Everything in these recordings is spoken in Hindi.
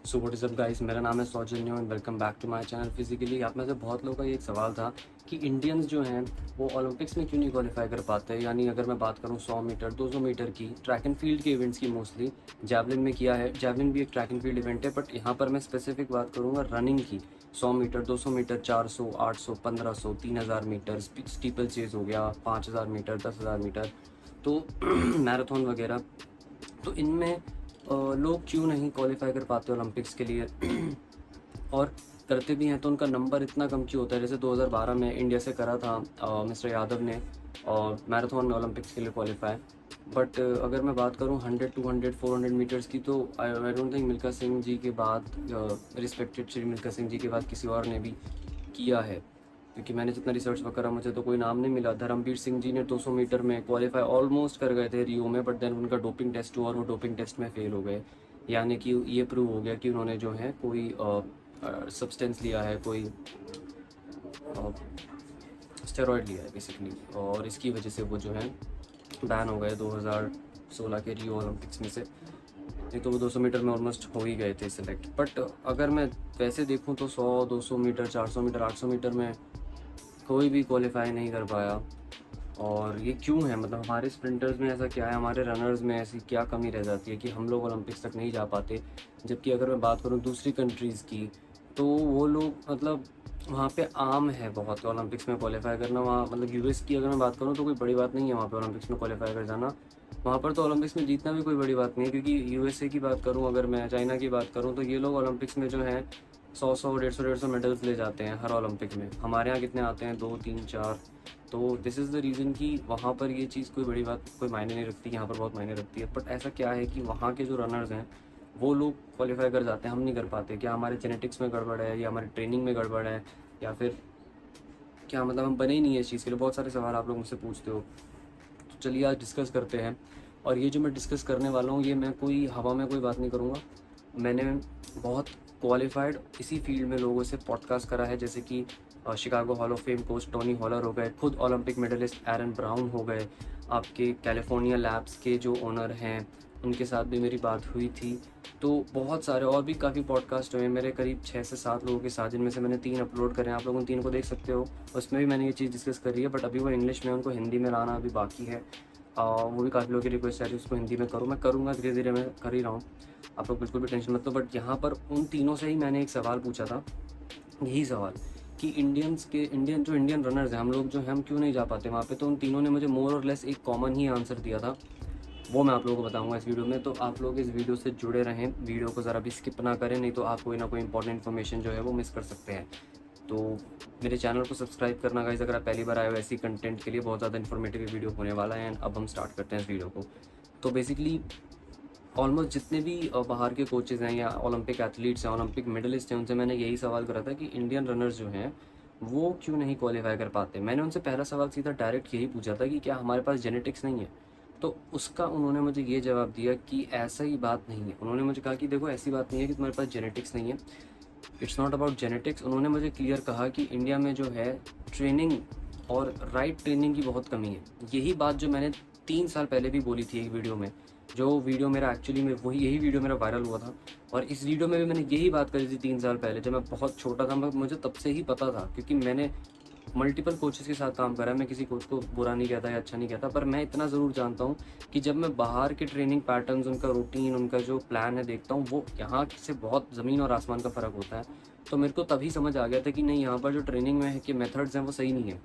So what is up guys, मेरा नाम है Saujanya and welcome back to my channel physically. आप में से बहुत लोगों का ये एक सवाल था कि इंडियंस जो हैं वो ओलंपिक्स में क्यों नहीं क्वालिफाई कर पाते। यानी अगर मैं बात करूँ 100 मीटर 200 मीटर की, ट्रैक एंड फील्ड के इवेंट्स की, मोस्टली जैवलिन में किया है। जैवलिन भी एक ट्रैक एंड फील्ड इवेंट है, बट यहाँ पर मैं स्पेसिफिक बात करूँगा रनिंग की। 100 meter 200 meter 400 800 1500 3000 meter steeplechase हो गया, 5000 मीटर 10,000 मीटर, तो मैराथन वगैरह। तो इनमें लोग क्यों नहीं क्वालिफाई कर पाते ओलंपिक्स के लिए और करते भी हैं तो उनका नंबर इतना कम क्यों होता है। जैसे 2012 में इंडिया से करा था मिस्टर यादव ने और मैराथन में ओलंपिक्स के लिए क्वालिफाई। बट अगर मैं बात करूं 100 200 400 मीटर्स की, तो I don't think Milkha Singh ji के बाद, रिस्पेक्टेड श्री मिल्खा सिंह जी के बाद किसी और ने भी किया है। क्योंकि मैंने जितना रिसर्च करा मुझे तो कोई नाम नहीं मिला। धर्मवीर सिंह जी ने 200 मीटर में क्वालिफाई ऑलमोस्ट कर गए थे रियो में, बट देन उनका डोपिंग टेस्ट हुआ और वो डोपिंग टेस्ट में फेल हो गए। यानी कि ये प्रूव हो गया कि उन्होंने जो है कोई सब्सटेंस लिया है, कोई स्टेरॉयड लिया है बेसिकली, और इसकी वजह से वो जो है बैन हो गए 2016 के रियो ओलंपिक्स में से। नहीं तो वो 200 मीटर में ऑलमोस्ट हो ही गए थे सिलेक्ट। बट अगर मैं वैसे देखूं तो 100 200 मीटर 400 मीटर 800 मीटर में कोई भी क्वालिफाई नहीं कर पाया। और ये क्यों है, मतलब हमारे स्प्रिंटर्स में ऐसा क्या है, हमारे रनर्स में ऐसी क्या कमी रह जाती है कि हम लोग ओलंपिक्स तक नहीं जा पाते। जबकि अगर मैं बात करूँ दूसरी कंट्रीज़ की, तो वो लोग मतलब वहाँ पे आम है बहुत ओलंपिक्स में क्वालिफाई करना। वहाँ मतलब यूएस की अगर मैं बात करूँ तो कोई बड़ी बात नहीं है वहाँ पे ओलंपिक्स में क्वालिफाई कर जाना। वहाँ पर तो ओलंपिक्स में जीतना भी कोई बड़ी बात नहीं है, क्योंकि यूएसए की बात करूँ, अगर मैं चाइना की बात करूँ, तो ये लोग ओलंपिक्स में जो है 100 150 मेडल्स ले जाते हैं हर ओलंपिक में। हमारे यहाँ कितने आते हैं, 2 3 4। तो दिस इज़ द रीज़न कि वहाँ पर ये चीज़ कोई बड़ी बात कोई मायने नहीं रखती, यहाँ पर बहुत मायने रखती है। बट ऐसा क्या है कि वहाँ के जो रनर्स हैं वो लोग क्वालिफाई कर जाते हैं, हम नहीं कर पाते। क्या हमारे जेनेटिक्स में गड़बड़ है, या हमारी ट्रेनिंग में गड़बड़ है, या फिर क्या, मतलब हम बने ही नहीं है इस चीज़ के लिए। बहुत सारे सवाल आप लोग मुझसे पूछते हो, तो चलिए आज डिस्कस करते हैं। और ये जो मैं डिस्कस करने वाला हूँ, ये मैं कोई हवा में कोई बात नहीं करूँगा। मैंने बहुत क्वालिफाइड इसी फील्ड में लोगों से पॉडकास्ट करा है, जैसे कि Chicago hall of fame coach Tony Holler हो गए, खुद ओलंपिक मेडलिस्ट एरन ब्राउन हो गए, आपके कैलिफोर्निया लैब्स के जो ओनर हैं उनके साथ भी मेरी बात हुई थी। तो बहुत सारे और भी काफ़ी पॉडकास्ट हुए मेरे, करीब 6 से 7 लोगों के साथ, जिनमें से मैंने 3 अपलोड करे हैं। आप लोग उन 3 को देख सकते हो, उसमें भी मैंने ये चीज़ डिस्कस करी है। बट अभी वो इंग्लिश में, उनको हिंदी में लाना अभी बाकी है। वो भी काफ़ी लोगों की रिक्वेस्ट है कि उसको हिंदी में करूँ। मैं करूँगा, धीरे धीरे मैं कर ही रहा हूँ, आप लोग बिल्कुल भी टेंशन मत लो। बट यहाँ पर उन तीनों से ही मैंने एक सवाल पूछा था, यही सवाल कि इंडियन रनर्स हैं, हम लोग जो हैं, हम क्यों नहीं जा पाते वहाँ पे। तो उन तीनों ने मुझे मोर और लेस एक कॉमन ही आंसर दिया था, वो मैं आप लोगों को बताऊंगा इस वीडियो में। तो आप लोग इस वीडियो से जुड़े रहें, वीडियो को ज़रा भी स्किप ना करें, नहीं तो आप कोई ना कोई इंपॉर्टेंट इन्फॉर्मेशन जो है वो मिस कर सकते हैं। तो मेरे चैनल को सब्सक्राइब करना गाइस, अगर आप पहली बार आए हो ऐसी कंटेंट के लिए। बहुत ज़्यादा इन्फॉर्मेटिव वीडियो होने वाला है। एंड अब हम स्टार्ट करते हैं इस वीडियो को। तो बेसिकली ऑलमोस्ट जितने भी बाहर के कोचेज़ हैं या ओलंपिक एथलीट्स हैं, ओलंपिक मेडलिस्ट हैं, उनसे मैंने यही सवाल करा था कि इंडियन रनर्स जो हैं वो क्यों नहीं क्वालिफाई कर पाते। मैंने उनसे पहला सवाल सीधा डायरेक्ट यही पूछा था कि क्या हमारे पास जेनेटिक्स नहीं है। तो उसका उन्होंने मुझे ये जवाब दिया कि ऐसा ही बात नहीं है। उन्होंने मुझे कहा कि देखो, ऐसी बात नहीं है कि तुम्हारे पास जेनेटिक्स नहीं है, इट्स नॉट अबाउट जेनेटिक्स। उन्होंने मुझे क्लियर कहा कि इंडिया में जो है ट्रेनिंग और राइट ट्रेनिंग की बहुत कमी है। यही बात जो मैंने 3 साल पहले भी बोली थी एक वीडियो में, जो वीडियो मेरा एक्चुअली में वही यही वीडियो मेरा वायरल हुआ था। और इस वीडियो में भी मैंने यही बात करी थी 3 साल पहले, जब मैं बहुत छोटा था। मुझे तब से ही पता था, क्योंकि मैंने मल्टीपल कोचेस के साथ काम करा है। मैं किसी कोच को बुरा नहीं कहता या अच्छा नहीं कहता, पर मैं इतना ज़रूर जानता हूँ कि जब मैं बाहर के ट्रेनिंग पैटर्न्स, उनका रूटीन, उनका जो प्लान है देखता हूँ, वो यहाँ से बहुत ज़मीन और आसमान का फ़र्क होता है। तो मेरे को तभी समझ आ गया था कि नहीं, यहाँ पर जो ट्रेनिंग में है कि मेथड्स हैं वो सही नहीं है।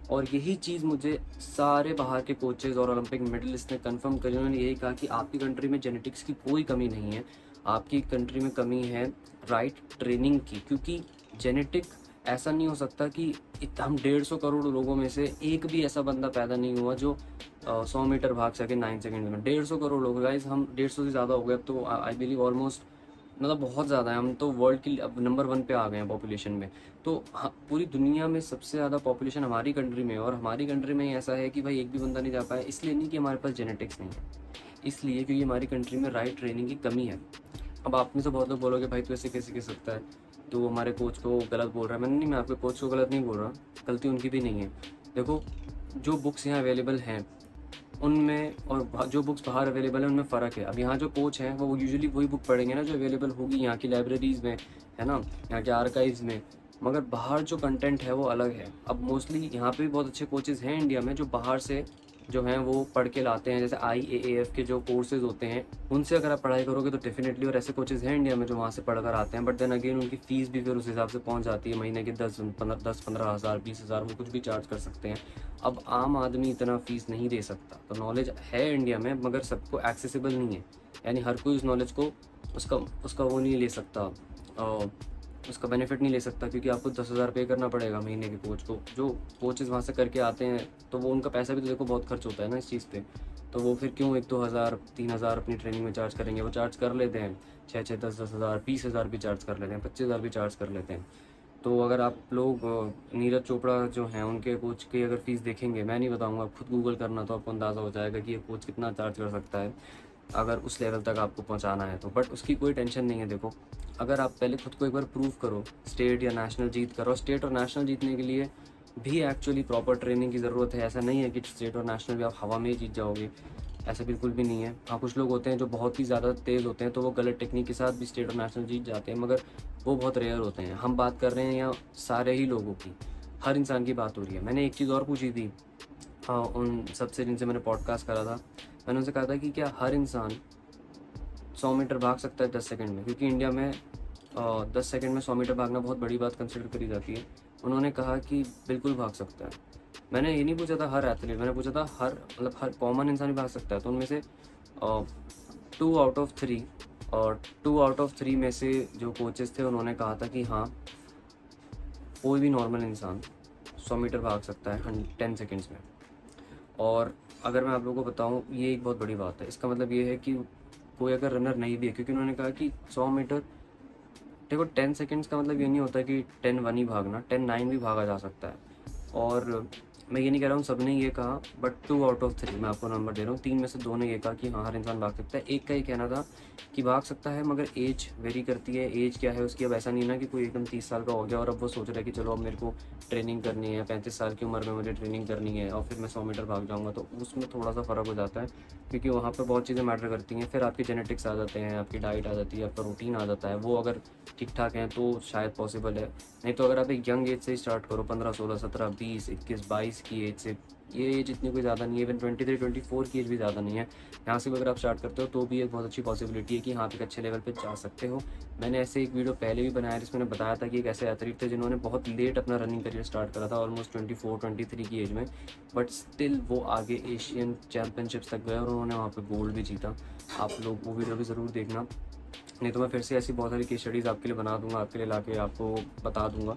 और यही चीज़ मुझे सारे बाहर के कोचेज़ और ओलंपिक मेडलिस्ट ने कंफर्म करी। उन्होंने यही कहा कि आपकी कंट्री में जेनेटिक्स की कोई कमी नहीं है, आपकी कंट्री में कमी है राइट ट्रेनिंग की। क्योंकि जेनेटिक ऐसा नहीं हो सकता कि हम 150 करोड़ लोगों में से एक भी ऐसा बंदा पैदा नहीं हुआ जो 100 मीटर भाग सके 9 सेकंड में। 150 करोड़ लोग गाइस, हम 150 से ज़्यादा हो गए अब तो। आई बिलीव ऑलमोस्ट, मतलब बहुत ज़्यादा है। हम तो वर्ल्ड की अब नंबर 1 पे आ गए हैं पॉपुलेशन में। तो पूरी दुनिया में सबसे ज़्यादा पॉपुलेशन हमारी कंट्री में है। और हमारी कंट्री में ही ऐसा है कि भाई एक भी बंदा नहीं जा पाया। इसलिए नहीं कि हमारे पास जेनेटिक्स नहीं है, इसलिए क्योंकि हमारी कंट्री में राइट ट्रेनिंग की कमी है। अब आप में से बहुत लोग बोलोगे भाई तू ऐसे कैसे कह सकता है, तो हमारे कोच को गलत बोल रहा है। मैंने नहीं, मैं आपके कोच को गलत नहीं बोल रहा, गलती उनकी भी नहीं है। देखो, जो बुक्स यहाँ अवेलेबल हैं उनमें और जो बुक्स बाहर अवेलेबल है उनमें फ़र्क है। अब यहाँ जो कोच हैं वो यूजुअली वही बुक पढ़ेंगे ना जो अवेलेबल होगी यहाँ की लाइब्रेरीज़ में, है ना, यहाँ के आर्काइव्स में। मगर बाहर जो कंटेंट है वो अलग है। अब मोस्टली यहाँ पे भी बहुत अच्छे कोचेज़ हैं इंडिया में जो बाहर से जो हैं वो पढ़ के लाते हैं, जैसे IAAF के जो कोर्सेज़ होते हैं उनसे अगर आप पढ़ाई करोगे तो डेफिनेटली, और ऐसे कोचेज़ हैं इंडिया में जो वहाँ से पढ़ कर आते हैं। बट देन अगेन उनकी फ़ीस भी फिर उस हिसाब से पहुँच जाती है, महीने के 10-15 हज़ार 20 हज़ार वो कुछ भी चार्ज कर सकते हैं। अब आम आदमी इतना फ़ीस नहीं दे सकता। तो नॉलेज है इंडिया में मगर सबको एक्सेसिबल नहीं है, यानी हर कोई उस नॉलेज को उसका उसका वो नहीं ले सकता, उसका बेनिफिट नहीं ले सकता, क्योंकि आपको 10,000 पे करना पड़ेगा महीने के कोच को। जो कोचेज़ वहाँ से करके आते हैं तो वो उनका पैसा भी तो देखो बहुत खर्च होता है ना इस चीज़ पे। तो वो फिर क्यों 1-2 हज़ार 3 हज़ार अपनी ट्रेनिंग में चार्ज करेंगे? वो चार्ज कर लेते हैं 6-6 10-10 हज़ार 20 हज़ार भी चार्ज कर लेते हैं, 25 हज़ार भी चार्ज कर लेते हैं। तो अगर आप लोग नीरज चोपड़ा जो हैं उनके कोच की अगर फ़ीस देखेंगे, मैं नहीं बताऊँगा, आप खुद गूगल करना तो आपको अंदाज़ा हो जाएगा कि ये कोच कितना चार्ज कर सकता है अगर उस लेवल तक आपको पहुंचाना है तो। बट उसकी कोई टेंशन नहीं है। देखो, अगर आप पहले खुद को एक बार प्रूव करो, स्टेट या नेशनल जीत करो। स्टेट और नेशनल जीतने के लिए भी एक्चुअली प्रॉपर ट्रेनिंग की ज़रूरत है। ऐसा नहीं है कि स्टेट और नेशनल भी आप हवा में ही जीत जाओगे, ऐसा बिल्कुल भी नहीं है। हाँ, कुछ लोग होते हैं जो बहुत ही ज़्यादा तेज़ होते हैं तो वो गलत टेक्निक के साथ भी स्टेट और नेशनल जीत जाते हैं, मगर वो बहुत रेयर होते हैं। हम बात कर रहे हैं यहाँ सारे ही लोगों की, हर इंसान की बात हो रही है। मैंने एक चीज़ और पूछी थी, हाँ, उन सबसे जिनसे मैंने पॉडकास्ट करा था, मैंने उनसे कहा था कि क्या हर इंसान 100 मीटर भाग सकता है 10 सेकंड में? क्योंकि इंडिया में 10 सेकंड में 100 मीटर भागना बहुत बड़ी बात कंसिडर करी जाती है। उन्होंने कहा कि बिल्कुल भाग सकता है। मैंने ये नहीं पूछा था हर एथलीट, मैंने पूछा था हर कॉमन इंसान भी भाग सकता है। तो उनमें से 2 आउट ऑफ 3 और 2 आउट ऑफ 3 में से जो कोचेस थे उन्होंने कहा था कि हाँ, कोई भी नॉर्मल इंसान 100 मीटर भाग सकता है 10 सेकेंड्स में। और अगर मैं आप लोगों को बताऊं, ये एक बहुत बड़ी बात है। इसका मतलब ये है कि कोई अगर रनर नहीं भी है, क्योंकि उन्होंने कहा कि 100 मीटर, देखो 10 सेकंड्स का मतलब ये नहीं होता कि 10-1 ही भागना, 10-9 भी भागा जा सकता है। और मैं ये नहीं कह रहा हूँ सब ने ये कहा, बट 2 आउट ऑफ 3 मैं आपको नंबर दे रहा हूँ। 3 में से 2 ने ये कहा कि हाँ, हर इंसान भाग सकता है। एक का ये कहना था कि भाग सकता है मगर एज वेरी करती है। एज क्या है उसकी? अब ऐसा नहीं है ना कि कोई एकदम 30 साल का हो गया और अब वो सोच रहा है कि चलो अब मेरे को ट्रेनिंग करनी है, 35 साल की उम्र में मुझे ट्रेनिंग करनी है और फिर मैं 100 मीटर भाग जाऊँगा। तो उसमें थोड़ा सा फ़र्क हो जाता है, क्योंकि वहाँ पर बहुत चीज़ें मैटर करती हैं। फिर आपकी जेनेटिक्स आ जाते हैं, आपकी डाइट आ जाती है, आपका रूटीन आ जाता है। वो अगर ठीक ठाक है तो शायद पॉसिबल है। नहीं तो अगर आप एक यंग एज से ही स्टार्ट करो, 15, 16, 17, 20, 21, 22 की एज से, ये एज इतनी कोई ज़्यादा नहीं है। इवन 23, 24 की एज भी ज़्यादा नहीं है। यहाँ से भी अगर आप स्टार्ट करते हो तो भी एक बहुत अच्छी पॉसिबिलिटी है कि हाँ, आप एक अच्छे लेवल पे जा सकते हो। मैंने ऐसे एक वीडियो पहले भी बनाया जिसमें मैंने बताया था कि एक ऐसे एथलीट थे जिन्होंने बहुत लेट अपना रनिंग करियर स्टार्ट करा था, ऑलमोस्ट 24-23 की एज में, बट स्टिल वो आगे एशियन चैम्पियनशिप्स तक गए और उन्होंने वहाँ पर गोल्ड भी जीता। आप लोग वो वीडियो भी ज़रूर देखना, नहीं तो मैं फिर से ऐसी बहुत सारी केस स्टडीज़ आपके लिए बना दूंगा, आपके लिए ला के आपको बता दूंगा।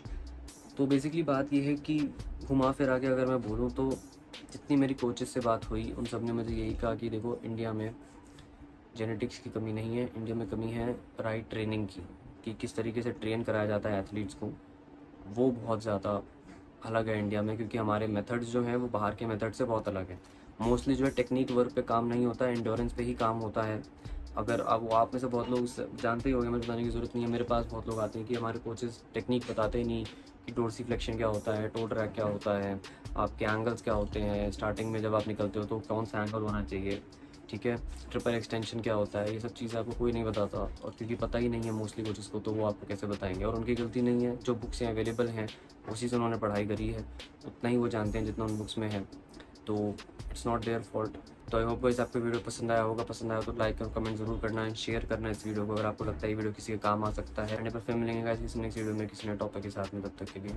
तो बेसिकली बात ये है कि घुमा फिरा के अगर मैं बोलूँ तो जितनी मेरी कोचेस से बात हुई उन सब ने मुझे यही कहा कि देखो, इंडिया में जेनेटिक्स की कमी नहीं है, इंडिया में कमी है राइट ट्रेनिंग की, कि किस तरीके से ट्रेन कराया जाता है एथलीट्स को, वो बहुत ज़्यादा अलग है इंडिया में। क्योंकि हमारे मेथड्स जो हैं वो बाहर के मेथड से बहुत अलग है। मोस्टली जो है टेक्निक वर्क पे काम नहीं होता है, एंड्योरेंस पे ही काम होता है। अगर आप में से बहुत लोग जानते ही होंगे, मुझे बताने की ज़रूरत नहीं है। मेरे पास बहुत लोग आते हैं कि हमारे कोचेस टेक्निक बताते ही नहीं कि डोर्सी फ्लेक्शन क्या होता है, टो ट्रैक क्या होता है, आपके एंगल्स क्या होते हैं, स्टार्टिंग में जब आप निकलते हो तो कौन सा एंगल होना चाहिए, ठीक है, ट्रिपल एक्सटेंशन क्या होता है। ये सब चीज़ें आपको कोई नहीं बताता, और क्योंकि पता ही नहीं है मोस्टली कोचेस को, तो वो आपको कैसे बताएंगे। और उनकी गलती नहीं है, जो बुक्स हैं अवेलेबल हैं उसी से उन्होंने पढ़ाई करी है, उतना ही वो जानते हैं जितना उन बुक्स में है। तो इट्स नॉट देयर फॉल्ट। तो आई होप गाइस आपको वीडियो पसंद आया होगा। पसंद आया तो लाइक और कमेंट जरूर करना है, शेयर करना है इस वीडियो को अगर आपको लगता है ये वीडियो किसी के काम आ सकता है। एंड पर फिर मिलेंगे गाइस किसी नेक्स्ट वीडियो में किसी नए टॉपिक के साथ में, तब तक के लिए।